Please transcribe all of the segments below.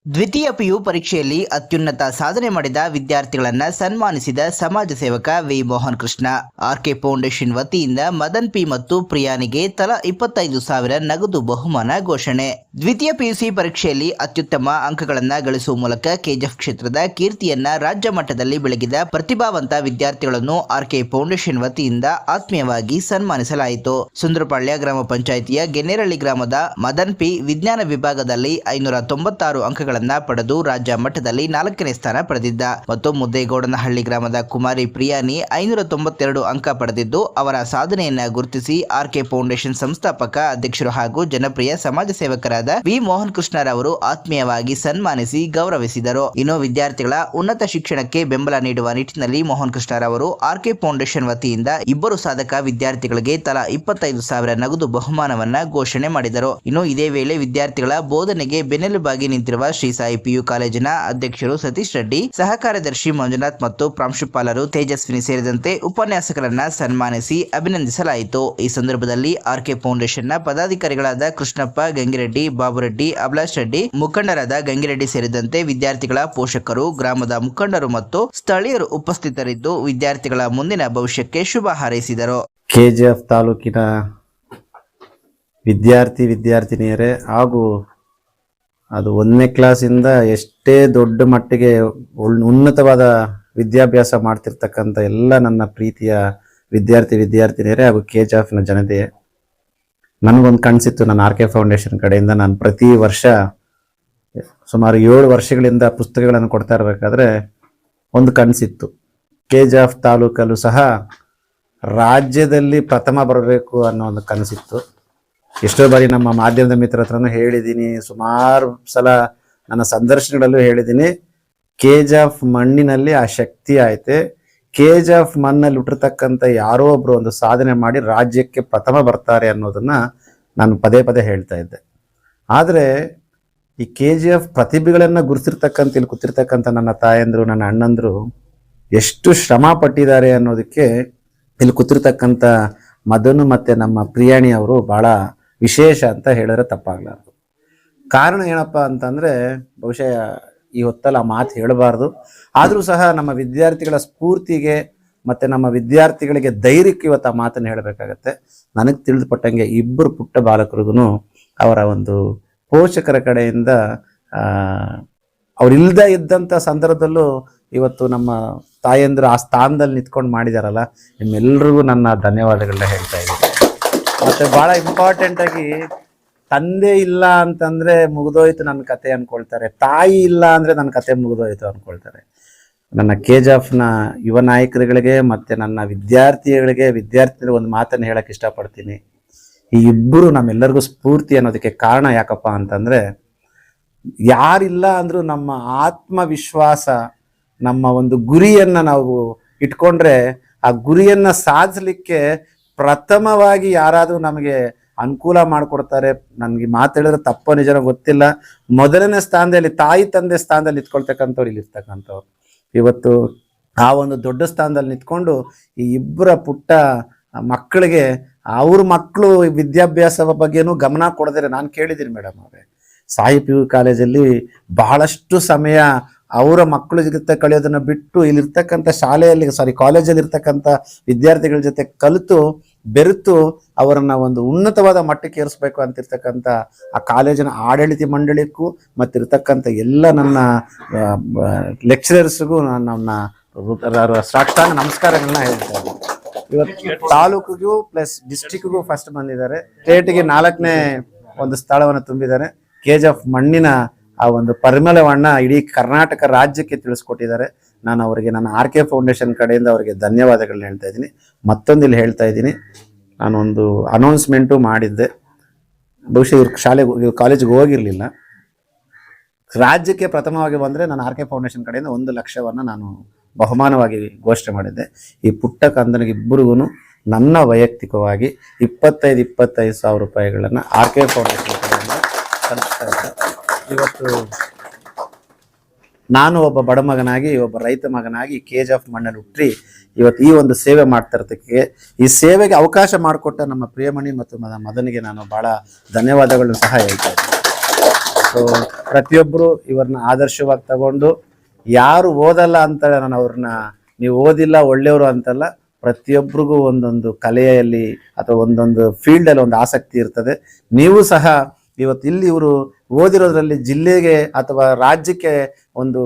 ದ್ವಿತೀಯ ಪಿಯು ಪರೀಕ್ಷೆಯಲ್ಲಿ ಅತ್ಯುನ್ನತ ಸಾಧನೆ ಮಾಡಿದ ವಿದ್ಯಾರ್ಥಿಗಳನ್ನು ಸನ್ಮಾನಿಸಿದ ಸಮಾಜ ಸೇವಕ V Mohan Krishna. RK foundation ವತಿಯಿಂದ ಮದನ್ ಪಿ ಮತ್ತು ಪ್ರಿಯಾನಿಗೆ ತಲಾ 25,000 ನಗದು ಬಹುಮಾನ ಘೋಷಣೆ. ದ್ವಿತೀಯ ಪಿಯುಸಿ ಪರೀಕ್ಷೆಯಲ್ಲಿ ಅತ್ಯುತ್ತಮ ಅಂಕಗಳನ್ನು ಗಳಿಸುವ ಮೂಲಕ ಕೆಜಿಎಫ್ ಕ್ಷೇತ್ರದ ಕೀರ್ತಿಯನ್ನ ರಾಜ್ಯ ಮಟ್ಟದಲ್ಲಿ ಬೆಳಗಿದ ಪ್ರತಿಭಾವಂತ ವಿದ್ಯಾರ್ಥಿಗಳನ್ನು ಆರ್ಕೆ ಫೌಂಡೇಶನ್ ವತಿಯಿಂದ ಆತ್ಮೀಯವಾಗಿ ಸನ್ಮಾನಿಸಲಾಯಿತು. ಸುಂದರಪಾಳ್ಯ ಗ್ರಾಮ ಪಂಚಾಯಿತಿಯ ಗೆನ್ನೇರಳ್ಳಿ ಗ್ರಾಮದ ಮದನ್ ಪಿ ವಿಜ್ಞಾನ ವಿಭಾಗದಲ್ಲಿ 596 ಅಂಕಗಳನ್ನು ಪಡೆದು ರಾಜ್ಯ ಮಟ್ಟದಲ್ಲಿ 4ನೇ ಸ್ಥಾನ ಪಡೆದಿದ್ದ ಮತ್ತು ಮುದ್ದೇಗೌಡನಹಳ್ಳಿ ಗ್ರಾಮದ ಕುಮಾರಿ ಪ್ರಿಯಾನಿ 592 ಅಂಕ ಪಡೆದಿದ್ದು, ಅವರ ಸಾಧನೆಯನ್ನ ಗುರುತಿಸಿ ಆರ್ಕೆ ಫೌಂಡೇಶನ್ ಸಂಸ್ಥಾಪಕ ಅಧ್ಯಕ್ಷರು ಹಾಗೂ ಜನಪ್ರಿಯ ಸಮಾಜ ಸೇವಕರಾದ ವಿ ಮೋಹನ್ ಕೃಷ್ಣರವರು ಆತ್ಮೀಯವಾಗಿ ಸನ್ಮಾನಿಸಿ ಗೌರವಿಸಿದರು. ಇನ್ನು ವಿದ್ಯಾರ್ಥಿಗಳ ಉನ್ನತ ಶಿಕ್ಷಣಕ್ಕೆ ಬೆಂಬಲ ನೀಡುವ ನಿಟ್ಟಿನಲ್ಲಿ ಮೋಹನ್ ಕೃಷ್ಣರವರು ಆರ್ಕೆ ಫೌಂಡೇಶನ್ ವತಿಯಿಂದ ಇಬ್ಬರು ಸಾಧಕ ವಿದ್ಯಾರ್ಥಿಗಳಿಗೆ ತಲಾ 25,000 ನಗದು ಬಹುಮಾನವನ್ನ ಘೋಷಣೆ ಮಾಡಿದರು. ಇನ್ನು ಇದೇ ವೇಳೆ ವಿದ್ಯಾರ್ಥಿಗಳ ಬೋಧನೆಗೆ ಬೆನ್ನೆಲುಬಾಗಿ ನಿಂತಿರುವ ಶ್ರೀ ಸಾಯಿ ಪಿಯು ಕಾಲೇಜಿನ ಅಧ್ಯಕ್ಷರು ಸತೀಶ್ ರೆಡ್ಡಿ, ಸಹ ಕಾರ್ಯದರ್ಶಿ ಮಂಜುನಾಥ್ ಮತ್ತು ಪ್ರಾಂಶುಪಾಲರು ತೇಜಸ್ವಿನಿ ಸೇರಿದಂತೆ ಉಪನ್ಯಾಸಕರನ್ನ ಸನ್ಮಾನಿಸಿ ಅಭಿನಂದಿಸಲಾಯಿತು. ಈ ಸಂದರ್ಭದಲ್ಲಿ ಆರ್ಕೆ ಫೌಂಡೇಶನ್ನ ಪದಾಧಿಕಾರಿಗಳಾದ ಕೃಷ್ಣಪ್ಪ ಗಂಗಿರೆಡ್ಡಿ, ಬಾಬುರೆಡ್ಡಿ, ಅಭಿಲಾಷ್ ರೆಡ್ಡಿ, ಮುಖಂಡರಾದ ಗಂಗಿರೆಡ್ಡಿ ಸೇರಿದಂತೆ ವಿದ್ಯಾರ್ಥಿಗಳ ಪೋಷಕರು, ಗ್ರಾಮದ ಮುಖಂಡರು ಮತ್ತು ಸ್ಥಳೀಯರು ಉಪಸ್ಥಿತರಿದ್ದು ವಿದ್ಯಾರ್ಥಿಗಳ ಮುಂದಿನ ಭವಿಷ್ಯಕ್ಕೆ ಶುಭ ಹಾರೈಸಿದರು. ಕೆಜಿಎಫ್ ತಾಲೂಕಿನ ವಿದ್ಯಾರ್ಥಿನಿಯರೇ ಹಾಗೂ ಅದು 1ನೇ ಕ್ಲಾಸಿಂದ ಎಷ್ಟೇ ದೊಡ್ಡ ಮಟ್ಟಿಗೆ ಉನ್ನತವಾದ ವಿದ್ಯಾಭ್ಯಾಸ ಮಾಡ್ತಿರ್ತಕ್ಕಂಥ ಎಲ್ಲ ನನ್ನ ಪ್ರೀತಿಯ ವಿದ್ಯಾರ್ಥಿನಿಯರೇ ಹಾಗೂ ಕೆಜಿಎಫ್ನ ಜನತೆ, ನನಗೊಂದು ಕನಸಿತ್ತು. ನನ್ನ ಆರ್ಕೆ ಫೌಂಡೇಶನ್ ಕಡೆಯಿಂದ ನಾನು ಪ್ರತಿ ವರ್ಷ ಸುಮಾರು 7 ವರ್ಷಗಳಿಂದ ಪುಸ್ತಕಗಳನ್ನು ಕೊಡ್ತಾ ಇರಬೇಕಾದ್ರೆ ಒಂದು ಕನಸಿತ್ತು, ಕೆಜಿಎಫ್ ತಾಲೂಕಲ್ಲೂ ಸಹ ರಾಜ್ಯದಲ್ಲಿ ಪ್ರಥಮ ಬರಬೇಕು ಅನ್ನೋ ಒಂದು ಕನಸಿತ್ತು. ಎಷ್ಟೋ ಬಾರಿ ನಮ್ಮ ಮಾಧ್ಯಮದ ಮಿತ್ರ ಹತ್ರನೂ ಹೇಳಿದ್ದೀನಿ, ಸುಮಾರು ಸಲ ನನ್ನ ಸಂದರ್ಶನಗಳಲ್ಲೂ ಹೇಳಿದ್ದೀನಿ, ಕೆಜಿಎಫ್ ಮಣ್ಣಿನಲ್ಲಿ ಆ ಶಕ್ತಿ ಐತೆ. ಕೆಜಿಎಫ್ ಮಣ್ಣಲ್ಲಿ ಹುಟ್ಟಿರ್ತಕ್ಕಂಥ ಯಾರೋ ಒಬ್ರು ಒಂದು ಸಾಧನೆ ಮಾಡಿ ರಾಜ್ಯಕ್ಕೆ ಪ್ರಥಮ ಬರ್ತಾರೆ ಅನ್ನೋದನ್ನ ನಾನು ಪದೇ ಪದೇ ಹೇಳ್ತಾ ಇದ್ದೆ. ಆದರೆ ಈ ಕೆಜಿಎಫ್ ಪ್ರತಿಭೆಗಳನ್ನು ಗುರುತಿರ್ತಕ್ಕಂಥ ಇಲ್ಲಿ ಕೂತಿರ್ತಕ್ಕಂಥ ನನ್ನ ತಾಯಂದ್ರು, ನನ್ನ ಅಣ್ಣಂದ್ರು ಎಷ್ಟು ಶ್ರಮ ಪಟ್ಟಿದ್ದಾರೆ ಅನ್ನೋದಕ್ಕೆ ಇಲ್ಲಿ ಕೂತಿರ್ತಕ್ಕಂಥ ಮದನು ಮತ್ತೆ ನಮ್ಮ ಪ್ರಿಯಾಣಿ ಅವರು ಬಹಳ ವಿಶೇಷ ಅಂತ ಹೇಳಿದ್ರೆ ತಪ್ಪಾಗ್ಲಾರ್ದು. ಕಾರಣ ಏನಪ್ಪ ಅಂತಂದ್ರೆ, ಬಹುಶಃ ಈ ಹೊತ್ತಲ್ಲಿ ಆ ಮಾತು ಹೇಳಬಾರ್ದು, ಆದರೂ ಸಹ ನಮ್ಮ ವಿದ್ಯಾರ್ಥಿಗಳ ಸ್ಫೂರ್ತಿಗೆ ಮತ್ತೆ ನಮ್ಮ ವಿದ್ಯಾರ್ಥಿಗಳಿಗೆ ಧೈರ್ಯಕ್ಕೆ ಇವತ್ತು ಆ ಮಾತನ್ನು ಹೇಳಬೇಕಾಗತ್ತೆ. ನನಗೆ ತಿಳಿದುಪಟ್ಟಂಗೆ ಇಬ್ಬರು ಪುಟ್ಟ ಬಾಲಕರಿಗೂ ಅವರ ಒಂದು ಪೋಷಕರ ಕಡೆಯಿಂದ ಅವ್ರಿಲ್ದೇ ಇದ್ದಂಥ ಸಂದರ್ಭದಲ್ಲೂ ಇವತ್ತು ನಮ್ಮ ತಾಯಂದ್ರು ಆ ಸ್ಥಾನದಲ್ಲಿ ನಿಂತ್ಕೊಂಡು ಮಾಡಿದಾರಲ್ಲ, ನಿಮ್ಮೆಲ್ರಿಗೂ ನನ್ನ ಧನ್ಯವಾದಗಳನ್ನ ಹೇಳ್ತಾ ಇದ್ದೀನಿ. ಮತ್ತೆ ಬಹಳ ಇಂಪಾರ್ಟೆಂಟ್ ಆಗಿ, ತಂದೆ ಇಲ್ಲ ಅಂತಂದ್ರೆ ಮುಗಿದೋಯ್ತು ನನ್ನ ಕತೆ ಅನ್ಕೊಳ್ತಾರೆ, ತಾಯಿ ಇಲ್ಲ ಅಂದ್ರೆ ನನ್ನ ಕತೆ ಮುಗಿದೋಯ್ತು ಅನ್ಕೊಳ್ತಾರೆ. ನನ್ನ ಕೆಜಿಎಫ್ನ ಯುವ ನಾಯಕರುಗಳಿಗೆ ಮತ್ತೆ ನನ್ನ ವಿದ್ಯಾರ್ಥಿಗಳಿಗೆ ಒಂದು ಮಾತನ್ನು ಹೇಳಕ್ ಇಷ್ಟಪಡ್ತೀನಿ. ಈ ಇಬ್ಬರು ನಮ್ಮೆಲ್ಲರಿಗೂ ಸ್ಫೂರ್ತಿ ಅನ್ನೋದಕ್ಕೆ ಕಾರಣ ಯಾಕಪ್ಪ ಅಂತಂದ್ರೆ, ಯಾರಿಲ್ಲ ಅಂದ್ರೂ ನಮ್ಮ ಆತ್ಮವಿಶ್ವಾಸ, ನಮ್ಮ ಒಂದು ಗುರಿಯನ್ನ ನಾವು ಇಟ್ಕೊಂಡ್ರೆ ಆ ಗುರಿಯನ್ನ ಸಾಧಿಸ್ಲಿಕ್ಕೆ ಪ್ರಥಮವಾಗಿ ಯಾರಾದ್ರೂ ನಮಗೆ ಅನುಕೂಲ ಮಾಡಿಕೊಡ್ತಾರೆ. ನನಗೆ ಮಾತಾಡಿದ್ರೆ ತಪ್ಪೋ ನಿಜನೋ ಗೊತ್ತಿಲ್ಲ, ಮೊದಲನೇ ಸ್ಥಾನದಲ್ಲಿ ತಾಯಿ ತಂದೆ ಸ್ಥಾನದಲ್ಲಿ ನಿಂತ್ಕೊಳ್ತಕ್ಕಂಥವ್ರು ಇಲ್ಲಿ ಇರ್ತಕ್ಕಂಥವ್ರು. ಇವತ್ತು ಆ ಒಂದು ದೊಡ್ಡ ಸ್ಥಾನದಲ್ಲಿ ನಿಂತ್ಕೊಂಡು ಈ ಇಬ್ಬರ ಪುಟ್ಟ ಮಕ್ಕಳಿಗೆ ಅವ್ರ ಮಕ್ಕಳು ವಿದ್ಯಾಭ್ಯಾಸದ ಬಗ್ಗೆನೂ ಗಮನ ಕೊಡದಿರೆ, ನಾನು ಕೇಳಿದ್ದೀನಿ ಮೇಡಮ್ ಅವರೇ, ಸಾಯಿ ಪಿಯು ಕಾಲೇಜಲ್ಲಿ ಬಹಳಷ್ಟು ಸಮಯ ಅವರ ಮಕ್ಕಳ ಜೊತೆ ಕಳೆಯೋದನ್ನ ಬಿಟ್ಟು ಇಲ್ಲಿರ್ತಕ್ಕಂಥ ಕಾಲೇಜಲ್ಲಿ ಇರ್ತಕ್ಕಂಥ ವಿದ್ಯಾರ್ಥಿಗಳ ಜೊತೆ ಕಲಿತು ಬೆರೆತು ಅವರನ್ನ ಒಂದು ಉನ್ನತವಾದ ಮಟ್ಟಕ್ಕೆ ಏರಿಸಬೇಕು ಅಂತಿರ್ತಕ್ಕಂಥ ಆ ಕಾಲೇಜಿನ ಆಡಳಿತ ಮಂಡಳಿಗೂ ಮತ್ತಿರ್ತಕ್ಕಂಥ ಎಲ್ಲ ನನ್ನ ಲೆಕ್ಚರರ್ಸ್ಗೂ ನನ್ನ ಸಾಷ್ಟಾಂಗ ನಮಸ್ಕಾರಗಳನ್ನ ಹೇಳ್ತಾ ಇದ್ದೀನಿ. ಇವತ್ತು ತಾಲೂಕಿಗೂ ಪ್ಲಸ್ ಡಿಸ್ಟ್ರಿಕ್ಟ್ಗೂ ಫಸ್ಟ್ ಬಂದಿದ್ದಾರೆ, ಸ್ಟೇಟ್ಗೆ 4ನೇ ಒಂದು ಸ್ಥಳವನ್ನು ತುಂಬಿದ್ದಾರೆ. ಕೆಜಿಎಫ್ ಮಣ್ಣಿನ ಆ ಒಂದು ಪರಿಮಳವನ್ನ ಇಡೀ ಕರ್ನಾಟಕ ರಾಜ್ಯಕ್ಕೆ ತಿಳಿಸ್ಕೊಟ್ಟಿದ್ದಾರೆ. ನಾನು ಅವರಿಗೆ ನನ್ನ ಆರ್ಕೆ ಫೌಂಡೇಶನ್ ಕಡೆಯಿಂದ ಅವರಿಗೆ ಧನ್ಯವಾದಗಳನ್ನ ಹೇಳ್ತಾ ಇದ್ದೀನಿ. ಮತ್ತೊಂದು ಇಲ್ಲಿ ಹೇಳ್ತಾ ಇದ್ದೀನಿ, ನಾನು ಒಂದು ಅನೌನ್ಸ್ಮೆಂಟು ಮಾಡಿದ್ದೆ, ಬಹುಶಃ ಇವ್ರ ಕಾಲೇಜಿಗೆ ಹೋಗಿರಲಿಲ್ಲ. ರಾಜ್ಯಕ್ಕೆ ಪ್ರಥಮವಾಗಿ ಬಂದರೆ ನಾನು ಆರ್ಕೆ ಫೌಂಡೇಶನ್ ಕಡೆಯಿಂದ 1 ಲಕ್ಷವನ್ನು ನಾನು ಬಹುಮಾನವಾಗಿ ಘೋಷಣೆ ಮಾಡಿದ್ದೆ. ಈ ಪುಟ್ಟ ಕಂದನಿಗೆ ಇಬ್ಬರಿಗೂ ನನ್ನ ವೈಯಕ್ತಿಕವಾಗಿ 25,000 ರೂಪಾಯಿಗಳನ್ನು ಆರ್ಕೆ ಫೌಂಡೇಶನ್ ಕಡೆಯಿಂದ ತಲುಪಿಸ್ತಾ ಇದ್ದೆ. ಇವತ್ತು ನಾನು ಒಬ್ಬ ಬಡ ಮಗನಾಗಿ, ಒಬ್ಬ ರೈತ ಮಗನಾಗಿ ಕೆಜಿಎಫ್ ಮಣ್ಣಲ್ಲಿ ಹುಟ್ಟಿ ಇವತ್ತು ಈ ಒಂದು ಸೇವೆ ಮಾಡ್ತಾ ಇರೋದಕ್ಕೆ, ಈ ಸೇವೆಗೆ ಅವಕಾಶ ಮಾಡಿಕೊಟ್ಟ ನಮ್ಮ ಪ್ರಿಯಮಣಿ ಮತ್ತು ಮದನಿಗೆ ನಾನು ಬಹಳ ಧನ್ಯವಾದಗಳನ್ನು ಸಹ ಹೇಳ್ತಾ ಇದ್ದೀನಿ. ಸೊ ಪ್ರತಿಯೊಬ್ಬರು ಇವ್ರನ್ನ ಆದರ್ಶವಾಗಿ ತಗೊಂಡು, ಯಾರು ಓದಲ್ಲ ಅಂತ ನಾನು ಅವ್ರನ್ನ ನೀವು ಓದಿಲ್ಲ ಒಳ್ಳೆಯವರು ಅಂತಲ್ಲ, ಪ್ರತಿಯೊಬ್ಬರಿಗೂ ಒಂದೊಂದು ಕಲೆಯಲ್ಲಿ ಅಥವಾ ಒಂದೊಂದು ಫೀಲ್ಡಲ್ಲಿ ಒಂದು ಆಸಕ್ತಿ ಇರ್ತದೆ. ನೀವು ಸಹ ಇವತ್ತು ಇಲ್ಲಿ ಇವರು ಓದಿರೋದ್ರಲ್ಲಿ ಜಿಲ್ಲೆಗೆ ಅಥವಾ ರಾಜ್ಯಕ್ಕೆ ಒಂದು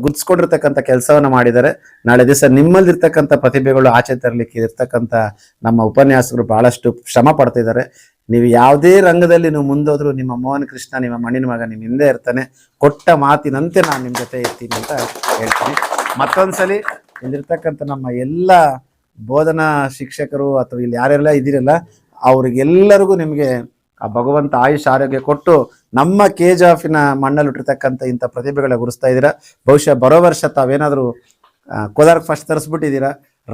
ಗುರ್ತಿಸ್ಕೊಂಡಿರ್ತಕ್ಕಂಥ ಕೆಲಸವನ್ನ ಮಾಡಿದ್ದಾರೆ. ನಾಳೆ ದಿವಸ ನಿಮ್ಮಲ್ಲಿರ್ತಕ್ಕಂಥ ಪ್ರತಿಭೆಗಳು ಆಚೆ ತರಲಿಕ್ಕೆ ಇರ್ತಕ್ಕಂಥ ನಮ್ಮ ಉಪನ್ಯಾಸಕರು ಬಹಳಷ್ಟು ಶ್ರಮ ಪಡ್ತಿದ್ದಾರೆ. ನೀವು ಯಾವುದೇ ರಂಗದಲ್ಲಿ ನೀವು ಮುಂದೋದ್ರು ನಿಮ್ಮ ಮೋಹನ್ ಕೃಷ್ಣ, ನಿಮ್ಮ ಮಣ್ಣಿನ ಮಗ ನಿಮ್ಮ ಹಿಂದೆ ಇರ್ತಾನೆ. ಕೊಟ್ಟ ಮಾತಿನಂತೆ ನಾನು ನಿಮ್ಮ ಜೊತೆ ಇರ್ತೀನಿ ಅಂತ ಹೇಳ್ತೀನಿ. ಮತ್ತೊಂದ್ಸಲಿ ಇಲ್ಲಿರ್ತಕ್ಕಂಥ ನಮ್ಮ ಎಲ್ಲ ಬೋಧನಾ ಶಿಕ್ಷಕರು ಅಥವಾ ಇಲ್ಲಿ ಯಾರೆಲ್ಲ ಇದ್ದೀರಲ್ಲ ಅವ್ರಿಗೆಲ್ಲರಿಗೂ ನಿಮಗೆ ಆ ಭಗವಂತ ಆಯುಷ್ ಆರೋಗ್ಯ ಕೊಟ್ಟು ನಮ್ಮ KJF ಮಣ್ಣಲ್ಲಿ ಹುಟ್ಟಿರ್ತಕ್ಕಂಥ ಇಂಥ ಪ್ರತಿಭೆಗಳ ಗುರುಸ್ತಾ ಇದ್ದೀರಾ. ಬಹುಶಃ ಬರೋ ವರ್ಷ ತಾವೇನಾದರೂ ಕೋಲಾರಕ್ಕೆ ಫಸ್ಟ್ ತರಿಸ್ಬಿಟ್ಟಿದ್ದೀರಾ,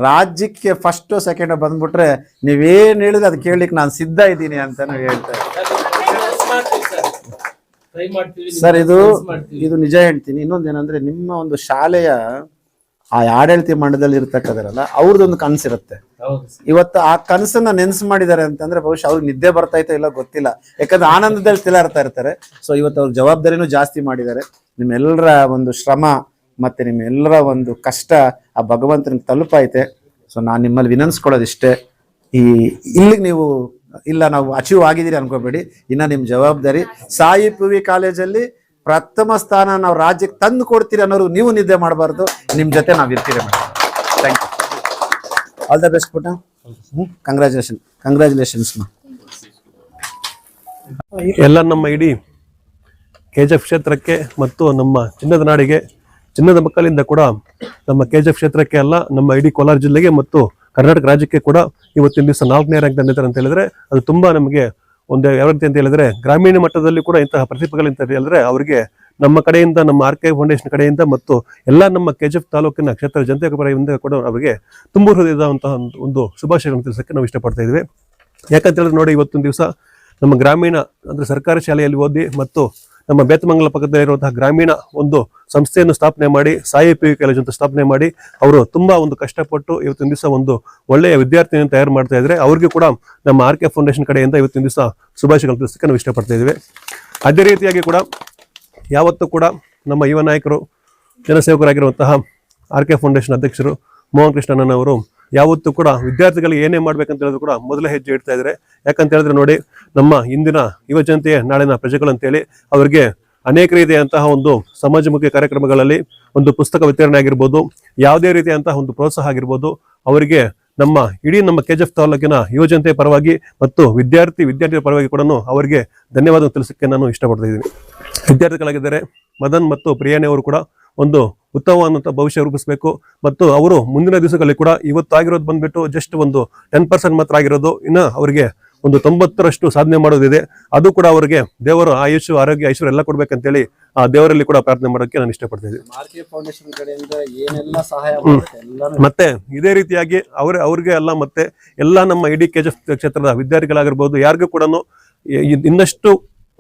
ರಾಜ್ಯಕ್ಕೆ ಫಸ್ಟು ಸೆಕೆಂಡ್ ಬಂದ್ಬಿಟ್ರೆ ನೀವೇನು ಹೇಳಿದ್ರೆ ಅದು ಕೇಳಲಿಕ್ಕೆ ನಾನು ಸಿದ್ಧ ಇದ್ದೀನಿ ಅಂತ ನಾವು ಹೇಳ್ತಾ ಇದ್ದೀನಿ. ಸರ್ ಇದು ನಿಜ ಹೇಳ್ತೀನಿ. ಇನ್ನೊಂದೇನಂದ್ರೆ ನಿಮ್ಮ ಒಂದು ಶಾಲೆಯ ಆ ಆಡಳಿತ ಮಂಡಲದಲ್ಲಿ ಇರ್ತಕ್ಕಂಥರಲ್ಲ ಅವ್ರದ್ದೊಂದು ಕನಸಿರುತ್ತೆ. ಇವತ್ತು ಆ ಕನಸನ್ನ ನೆನ್ಸು ಮಾಡಿದ್ದಾರೆ ಅಂತಂದ್ರೆ ಬಹುಶಃ ಅವ್ರಿಗೆ ನಿದ್ದೆ ಬರ್ತಾಯ್ತೋ ಇಲ್ಲ ಗೊತ್ತಿಲ್ಲ, ಯಾಕಂದ್ರೆ ಆನಂದದಲ್ಲಿ ತಿಲಾಡ್ತಾ ಇರ್ತಾರೆ. ಸೊ ಇವತ್ತು ಅವ್ರ ಜವಾಬ್ದಾರಿನೂ ಜಾಸ್ತಿ ಮಾಡಿದ್ದಾರೆ. ನಿಮ್ಮೆಲ್ಲರ ಒಂದು ಶ್ರಮ ಮತ್ತೆ ನಿಮ್ಮೆಲ್ಲರ ಒಂದು ಕಷ್ಟ ಆ ಭಗವಂತನಿಗೆ ತಲುಪೈತೆ. ಸೊ ನಾನು ನಿಮ್ಮಲ್ಲಿ ವಿನಂತಿಸ್ಕೊಳ್ಳೋದಿಷ್ಟೇ, ಇಲ್ಲಿಗೆ ನೀವು ಇಲ್ಲ ನಾವು ಅಚೀವ್ ಆಗಿದ್ದೀರಿ ಅನ್ಕೋಬೇಡಿ. ಇನ್ನ ನಿಮ್ಮ ಜವಾಬ್ದಾರಿ ಸಾಯಿ PV ಕಾಲೇಜಲ್ಲಿ ಪ್ರಥಮ ಸ್ಥಾನ ನಾವು ರಾಜ್ಯಕ್ಕೆ ತಂದು ಕೊಡ್ತೀರಿ ಅನ್ನೋರು ನೀವು ನಿದ್ದೆ ಮಾಡಬಾರ್ದು. ನಿಮ್ಮ ಜೊತೆ ನಾವು ಇರ್ತೀರಿ madam. Thank you. All the best ಪುಟ. ಕಂಗ್ರ್ಯಾಚುಲೇಷನ್ಸ್ ಮಾ. ಎಲ್ಲ ನಮ್ಮ ಇಡೀ KJF ಕ್ಷೇತ್ರಕ್ಕೆ ಮತ್ತು ನಮ್ಮ ಚಿನ್ನದ ನಾಡಿಗೆ, ಚಿನ್ನದ ಮಕ್ಕಳಿಂದ ಕೂಡ ನಮ್ಮ KJF ಕ್ಷೇತ್ರಕ್ಕೆ ಅಲ್ಲ, ನಮ್ಮ ಇಡೀ ಕೋಲಾರ ಜಿಲ್ಲೆಗೆ ಮತ್ತು ಕರ್ನಾಟಕ ರಾಜ್ಯಕ್ಕೆ ಕೂಡ ಇವತ್ತಿನ ದಿವಸ 4ನೇ ರ್ಯಾಂಕ್ ತಂದಿದ್ದಾರೆ ಅಂತ ಹೇಳಿದ್ರೆ ಅದು ತುಂಬಾ ನಮಗೆ ಒಂದು ಯಾವ ರೀತಿ ಅಂತ ಹೇಳಿದ್ರೆ, ಗ್ರಾಮೀಣ ಮಟ್ಟದಲ್ಲಿ ಕೂಡ ಇಂತಹ ಪ್ರತಿಭೆಗಳಿಂತ ಹೇಳಿದ್ರೆ ಅವರಿಗೆ ನಮ್ಮ ಕಡೆಯಿಂದ, ನಮ್ಮ RK ಫೌಂಡೇಶನ್ ಕಡೆಯಿಂದ ಮತ್ತು ಎಲ್ಲ ನಮ್ಮ KJF ತಾಲೂಕಿನ ಕ್ಷೇತ್ರ ಜನತೆ ಪರದಿಂದ ಕೂಡ ಅವರಿಗೆ ತುಂಬ ಹೃದಯದಂತಹ ಒಂದು ಶುಭಾಶಯಗಳನ್ನು ತಿಳಿಸಕ್ಕೆ ನಾವು ಇಷ್ಟಪಡ್ತಾ ಇದ್ವಿ. ಯಾಕಂತ ಹೇಳಿದ್ರೆ ನೋಡಿ, ಇವತ್ತೊಂದು ದಿವಸ ನಮ್ಮ ಗ್ರಾಮೀಣ ಅಂದ್ರೆ ಸರ್ಕಾರಿ ಶಾಲೆಯಲ್ಲಿ ಓದಿ ಮತ್ತು ನಮ್ಮ ಬೇತಮಂಗಲ ಪಕ್ಕದಲ್ಲಿರುವಂತಹ ಗ್ರಾಮೀಣ ಒಂದು ಸಂಸ್ಥೆಯನ್ನು ಸ್ಥಾಪನೆ ಮಾಡಿ, ಸಾಯಿ PV ಕಾಲೇಜ್ ಅಂತ ಸ್ಥಾಪನೆ ಮಾಡಿ ಅವರು ತುಂಬಾ ಒಂದು ಕಷ್ಟಪಟ್ಟು ಇವತ್ತಿನ ದಿವಸ ಒಂದು ಒಳ್ಳೆಯ ವಿದ್ಯಾರ್ಥಿಯನ್ನು ತಯಾರು ಮಾಡ್ತಾ ಇದ್ರೆ ಅವ್ರಿಗೆ ಕೂಡ ನಮ್ಮ RK ಫೌಂಡೇಶನ್ ಕಡೆಯಿಂದ ಇವತ್ತಿನ ದಿವಸ ಶುಭಾಶಯಗಳನ್ನು ತಿಳಿಸಕ್ಕೆ ನಾವು ಇಷ್ಟಪಡ್ತಾ ಇದ್ದೀವಿ. ಅದೇ ರೀತಿಯಾಗಿ ಕೂಡ ಯಾವತ್ತೂ ಕೂಡ ನಮ್ಮ ಯುವ ನಾಯಕರು, ಜನಸೇವಕರಾಗಿರುವಂತಹ RK ಫೌಂಡೇಶನ್ ಅಧ್ಯಕ್ಷರು ಮೋಹನ್ ಕೃಷ್ಣನವರು ಯಾವತ್ತೂ ಕೂಡ ವಿದ್ಯಾರ್ಥಿಗಳಿಗೆ ಏನೇ ಮಾಡ್ಬೇಕಂತ ಹೇಳಿದ್ರು ಕೂಡ ಮೊದಲೇ ಹೆಜ್ಜೆ ಇಡ್ತಾ ಇದ್ದಾರೆ. ಯಾಕಂತ ಹೇಳಿದ್ರೆ ನೋಡಿ, ನಮ್ಮ ಇಂದಿನ ಯುವ ಜನತೆಯ ನಾಳಿನ ಪ್ರಜೆಗಳು ಅಂತೇಳಿ ಅವರಿಗೆ ಅನೇಕ ರೀತಿಯಂತಹ ಒಂದು ಸಮಾಜಮುಖಿ ಕಾರ್ಯಕ್ರಮಗಳಲ್ಲಿ ಒಂದು ಪುಸ್ತಕ ವಿತರಣೆ ಆಗಿರ್ಬೋದು, ಯಾವುದೇ ರೀತಿಯಂತಹ ಒಂದು ಪ್ರೋತ್ಸಾಹ ಆಗಿರ್ಬೋದು, ಅವರಿಗೆ ನಮ್ಮ ಇಡೀ ನಮ್ಮ KJF ತಾಲೂಕಿನ ಯುವ ಜನತೆಯ ಪರವಾಗಿ ಮತ್ತು ವಿದ್ಯಾರ್ಥಿಗಳ ಪರವಾಗಿ ಕೂಡ ಅವರಿಗೆ ಧನ್ಯವಾದ ತಿಳಿಸಕ್ಕೆ ನಾನು ಇಷ್ಟಪಡ್ತಾ ಇದ್ದೀನಿ. ವಿದ್ಯಾರ್ಥಿಗಳಾಗಿದ್ದಾರೆ ಮದನ್ ಮತ್ತು ಪ್ರಿಯಾನಿ ಅವರು ಕೂಡ ಒಂದು ಉತ್ತಮವಾದಂಥ ಭವಿಷ್ಯ ರೂಪಿಸಬೇಕು ಮತ್ತು ಅವರು ಮುಂದಿನ ದಿವಸಗಳಲ್ಲಿ ಕೂಡ ಇವತ್ತು ಆಗಿರೋದು ಬಂದ್ಬಿಟ್ಟು ಜಸ್ಟ್ ಒಂದು 10% ಮಾತ್ರ ಆಗಿರೋದು, ಇನ್ನು ಅವರಿಗೆ ಒಂದು 90ರಷ್ಟು ಸಾಧನೆ ಮಾಡೋದಿದೆ. ಅದು ಕೂಡ ಅವರಿಗೆ ದೇವರು ಆಯುಷ್, ಆರೋಗ್ಯ, ಐಶ್ವರ್ಯ ಎಲ್ಲ ಕೊಡ್ಬೇಕಂತೇಳಿ ಆ ದೇವರಲ್ಲಿ ಕೂಡ ಪ್ರಾರ್ಥನೆ ಮಾಡೋಕ್ಕೆ ನಾನು ಇಷ್ಟಪಡ್ತಿದ್ದೀನಿ. RK ಫೌಂಡೇಶನ್ ಕಡೆಯಿಂದ ಏನೆಲ್ಲ ಸಹಾಯ ಮತ್ತೆ ಇದೇ ರೀತಿಯಾಗಿ ಅವ್ರಿಗೆ ಅಲ್ಲ ಮತ್ತೆ ಎಲ್ಲ ನಮ್ಮ ಇಡೀ KJF ಕ್ಷೇತ್ರದ ವಿದ್ಯಾರ್ಥಿಗಳಾಗಿರ್ಬೋದು ಯಾರಿಗೂ ಕೂಡ ಇನ್ನಷ್ಟು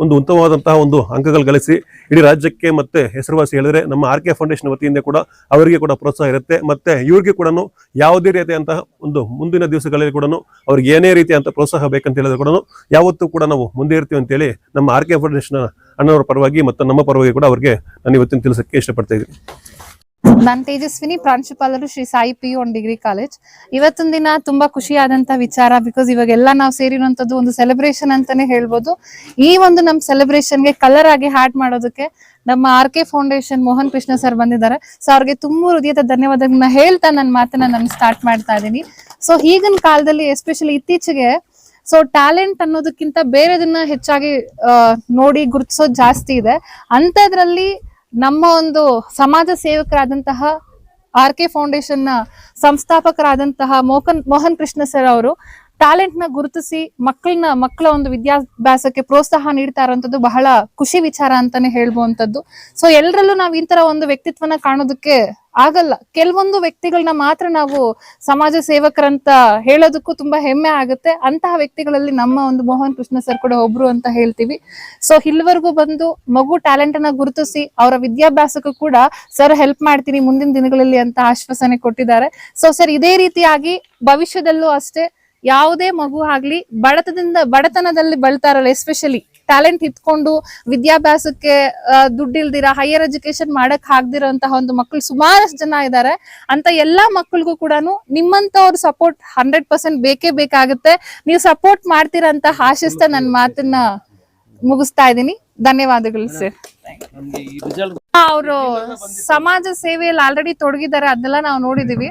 ಒಂದು ಉತ್ತಮವಾದಂತಹ ಒಂದು ಅಂಕಗಳು ಗಳಿಸಿ ಇಡೀ ರಾಜ್ಯಕ್ಕೆ ಮತ್ತೆ ಹೆಸರುವಾಸಿ ಹೇಳಿದ್ರೆ ನಮ್ಮ RK ಫೌಂಡೇಶನ್ ವತಿಯಿಂದ ಕೂಡ ಅವರಿಗೆ ಕೂಡ ಪ್ರೋತ್ಸಾಹ ಇರುತ್ತೆ. ಮತ್ತೆ ಇವ್ರಿಗೆ ಕೂಡ ಯಾವುದೇ ರೀತಿಯಂತಹ ಒಂದು ಮುಂದಿನ ದಿವಸಗಳಲ್ಲಿ ಕೂಡ ಅವ್ರಿಗೆ ಏನೇ ರೀತಿಯಂತ ಪ್ರೋತ್ಸಾಹ ಬೇಕಂತ ಹೇಳಿದ್ರೆ ಕೂಡ ಯಾವತ್ತೂ ಕೂಡ ನಾವು ಮುಂದೆ ಇರ್ತೀವಿ ಅಂತೇಳಿ ನಮ್ಮ RK ಫೌಂಡೇಶನ್ ಅಣ್ಣವರ ಪರವಾಗಿ ಮತ್ತು ನಮ್ಮ ಪರವಾಗಿ ಕೂಡ ಅವ್ರಿಗೆ ನಾನು ಇವತ್ತಿನ ತಿಳಿಸಕ್ಕೆ ಇಷ್ಟಪಡ್ತಾ ಇದ್ದೀನಿ. ನಾನು ತೇಜಸ್ವಿನಿ, ಪ್ರಾಂಶುಪಾಲರು Shri Sai PU degree college. ಇವತ್ತಿನ ದಿನ ತುಂಬಾ ಖುಷಿಯಾದಂತ ವಿಚಾರ, ಬಿಕಾಸ್ ಇವಾಗೆಲ್ಲ ನಾವು ಸೇರಿರುವಂತದ್ದು ಒಂದು ಸೆಲೆಬ್ರೇಷನ್ ಅಂತಾನೆ ಹೇಳ್ಬೋದು. ಈ ಒಂದು ನಮ್ಮ ಸೆಲೆಬ್ರೇಷನ್ಗೆ ಕಲರ್ ಆಗಿ ಹ್ಯಾಡ್ ಮಾಡೋದಕ್ಕೆ ನಮ್ಮ RK foundation Mohan Krishna sir ಬಂದಿದ್ದಾರೆ. ಸೊ ಅವ್ರಿಗೆ ತುಂಬಾ ಹೃದಯದ ಧನ್ಯವಾದಗಳನ್ನ ಹೇಳ್ತಾ ನನ್ನ ಮಾತನ್ನ ನಾನು ಸ್ಟಾರ್ಟ್ ಮಾಡ್ತಾ ಇದ್ದೀನಿ. ಸೊ ಈಗಿನ ಕಾಲದಲ್ಲಿ ಎಸ್ಪೆಷಲಿ ಇತ್ತೀಚೆಗೆ ಟ್ಯಾಲೆಂಟ್ ಅನ್ನೋದಕ್ಕಿಂತ ಬೇರೆದನ್ನ ಹೆಚ್ಚಾಗಿ ನೋಡಿ ಗುರುತಿಸೋದು ಜಾಸ್ತಿ ಇದೆ. ಅಂತದ್ರಲ್ಲಿ ನಮ್ಮ ಒಂದು ಸಮಾಜ ಸೇವಕರಾದಂತಹ RK ಫೌಂಡೇಶನ್ ನ ಸಂಸ್ಥಾಪಕರಾದಂತಹ ಮೋಹನ್ ಕೃಷ್ಣ ಸರ್ ಅವರು ಟ್ಯಾಲೆಂಟ್ ನ ಗುರುತಿಸಿ ಮಕ್ಕಳ ಒಂದು ವಿದ್ಯಾಭ್ಯಾಸಕ್ಕೆ ಪ್ರೋತ್ಸಾಹ ನೀಡ್ತಾ ಇರುವಂತದ್ದು ಬಹಳ ಖುಷಿ ವಿಚಾರ ಅಂತಾನೆ ಹೇಳ್ಬಹುವಂತದ್ದು. ಸೊ ಎಲ್ಲರಲ್ಲೂ ನಾವು ಈ ತರ ಒಂದು ವ್ಯಕ್ತಿತ್ವನ ಕಾಣೋದಕ್ಕೆ ಆಗಲ್ಲ. ಕೆಲವೊಂದು ವ್ಯಕ್ತಿಗಳನ್ನ ಮಾತ್ರ ನಾವು ಸಮಾಜ ಸೇವಕರಂತ ಹೇಳೋದಕ್ಕೂ ತುಂಬಾ ಹೆಮ್ಮೆ ಆಗುತ್ತೆ. ಅಂತಹ ವ್ಯಕ್ತಿಗಳಲ್ಲಿ ನಮ್ಮ ಒಂದು ಮೋಹನ್ ಕೃಷ್ಣ ಸರ್ ಕೂಡ ಒಬ್ರು ಅಂತ ಹೇಳ್ತೀವಿ. ಸೊ ಇಲ್ಲಿವರೆಗೂ ಬಂದು ಮಗು ಟ್ಯಾಲೆಂಟ್ ಅನ್ನ ಗುರುತಿಸಿ ಅವರ ವಿದ್ಯಾಭ್ಯಾಸಕ್ಕೂ ಕೂಡ ಸರ್ ಹೆಲ್ಪ್ ಮಾಡ್ತೀನಿ ಮುಂದಿನ ದಿನಗಳಲ್ಲಿ ಅಂತ ಆಶ್ವಾಸನೆ ಕೊಟ್ಟಿದ್ದಾರೆ. ಸೊ ಸರ್ ಇದೇ ರೀತಿಯಾಗಿ ಭವಿಷ್ಯದಲ್ಲೂ ಅಷ್ಟೇ ಯಾವುದೇ ಮಗು ಆಗ್ಲಿ ಬಡತನದಲ್ಲಿ ಬಳತಾರಲ್ಲ, ಎಸ್ಪೆಷಲಿ ಟ್ಯಾಲೆಂಟ್ ಇಟ್ಕೊಂಡು ವಿದ್ಯಾಭ್ಯಾಸಕ್ಕೆ ದುಡ್ಡಿಲ್ದಿರ ಹೈಯರ್ ಎಜುಕೇಶನ್ ಮಾಡಕ್ ಆಗ್ದಿರೋಂತಹ ಒಂದು ಮಕ್ಕಳು ಸುಮಾರಷ್ಟು ಜನ ಇದ್ದಾರೆ. ಅಂತ ಎಲ್ಲಾ ಮಕ್ಕಳಿಗೂ ಕೂಡ ನಿಮ್ಮಂತವ್ರ ಸಪೋರ್ಟ್ 100% ಬೇಕೇ ಬೇಕಾಗುತ್ತೆ. ನೀವು ಸಪೋರ್ಟ್ ಮಾಡ್ತೀರಾ ಅಂತ ಆಶಿಸ್ತಾ ನನ್ನ ಮಾತನ್ನ ಮುಗಿಸ್ತಾ ಇದ್ದೀನಿ. ಧನ್ಯವಾದಗಳು ಸರ್. ಅವರು ಸಮಾಜ ಸೇವೆಯಲ್ಲಿ ಆಲ್ರೆಡಿ ತೊಡಗಿದ್ದಾರೆ, ಅದನ್ನೆಲ್ಲ ನಾವು ನೋಡಿದೀವಿ.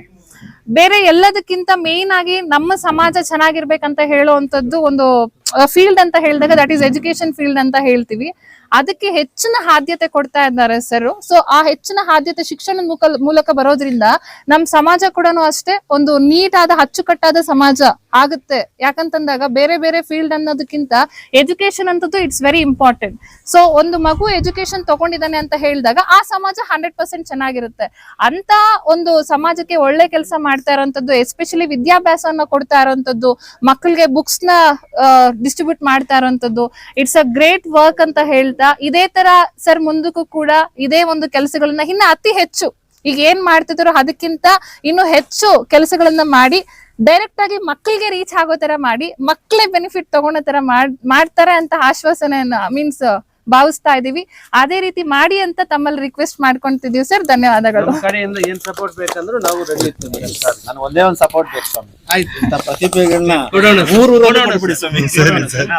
ಬೇರೆ ಎಲ್ಲದಕ್ಕಿಂತ ಮೇನ್ ಆಗಿ ನಮ್ಮ ಸಮಾಜ ಚೆನ್ನಾಗಿರ್ಬೇಕಂತ ಹೇಳುವಂತದ್ದು ಒಂದು ಫೀಲ್ಡ್ ಅಂತ ಹೇಳಿದಾಗ ದಟ್ ಈಸ್ ಎಜುಕೇಶನ್ ಫೀಲ್ಡ್ ಅಂತ ಹೇಳ್ತೀವಿ. ಅದಕ್ಕೆ ಹೆಚ್ಚಿನ ಆದ್ಯತೆ ಕೊಡ್ತಾ ಇದ್ದಾರೆ ಸರ್. ಸೊ ಆ ಹೆಚ್ಚಿನ ಆದ್ಯತೆ ಶಿಕ್ಷಣದ ಮೂಲಕ ಬರೋದ್ರಿಂದ ನಮ್ ಸಮಾಜ ಕೂಡ ಅಷ್ಟೇ ಒಂದು ನೀಟ್ ಆದ ಅಚ್ಚುಕಟ್ಟಾದ ಸಮಾಜ ಆಗುತ್ತೆ. ಯಾಕಂತಂದಾಗ ಬೇರೆ ಬೇರೆ ಫೀಲ್ಡ್ ಅನ್ನೋದಕ್ಕಿಂತ ಎಜುಕೇಶನ್ ಅಂತದ್ದು ಇಟ್ಸ್ ವೆರಿ ಇಂಪಾರ್ಟೆಂಟ್. ಸೊ ಒಂದು ಮಗು ಎಜುಕೇಶನ್ ತಗೊಂಡಿದ್ದಾನೆ ಅಂತ ಹೇಳಿದಾಗ ಆ ಸಮಾಜ 100% ಚೆನ್ನಾಗಿರುತ್ತೆ. ಅಂತ ಒಂದು ಸಮಾಜಕ್ಕೆ ಒಳ್ಳೆ ಕೆಲಸ ಮಾಡ್ತಾ ಇರೋಂಥದ್ದು, ಎಸ್ಪೆಷಲಿ ವಿದ್ಯಾಭ್ಯಾಸವನ್ನ ಕೊಡ್ತಾ ಇರೋಂಥದ್ದು, ಮಕ್ಕಳಿಗೆ ಬುಕ್ಸ್ ನ ಡಿಸ್ಟ್ರಿಬ್ಯೂಟ್ ಮಾಡ್ತಾ ಇರೋಂಥದ್ದು, ಇಟ್ಸ್ ಅ ಗ್ರೇಟ್ ವರ್ಕ್ ಅಂತ ಹೇಳ್ತಾ ಇದೇ ತರ ಸರ್ ಮುಂದಕ್ಕೂ ಕೂಡ ಇದೇ ಒಂದು ಕೆಲಸಗಳನ್ನ ಇನ್ನ ಅತಿ ಹೆಚ್ಚು ಈಗ ಏನ್ ಮಾಡ್ತಿದ್ರು ಅದಕ್ಕಿಂತ ಇನ್ನು ಹೆಚ್ಚು ಕೆಲಸಗಳನ್ನ ಮಾಡಿ ಡೈರೆಕ್ಟ್ ಆಗಿ ಮಕ್ಕಳಿಗೆ ರೀಚ್ ಆಗೋ ತರ ಮಾಡಿ ಮಕ್ಕಳೇ ಬೆನಿಫಿಟ್ ತಗೊಳ್ಳೋ ತರ ಮಾಡ್ತಾರೆ ಅಂತ ಆಶ್ವಾಸನೆಯನ್ನ ಮೀನ್ಸ್ ಭಾವಿಸ್ತಾ ಇದೀವಿ. ಅದೇ ರೀತಿ ಮಾಡಿ ಅಂತ ತಮ್ಮಲ್ಲಿ ರಿಕ್ವೆಸ್ಟ್ ಮಾಡ್ಕೊಂತಿದೀವಿ ಸರ್. ಧನ್ಯವಾದಗಳು. ಕಡೆಯಿಂದ ಏನ್ ಸಪೋರ್ಟ್ ಬೇಕಂದ್ರೂ ನಾವು ರೆಡಿ ಇರ್ತೀವಿ ಸರ್. ನಾನು ಒಂದೇ ಒಂದು ಸಪೋರ್ಟ್ ಬೇಕು ಸ್ವಾಮಿ. ಆಯ್ತು, ಇಂಥ ಪ್ರತಿಭೆಗಳನ್ನ ಊರು ಬಿಡಿ ಸ್ವಾಮಿ. 100%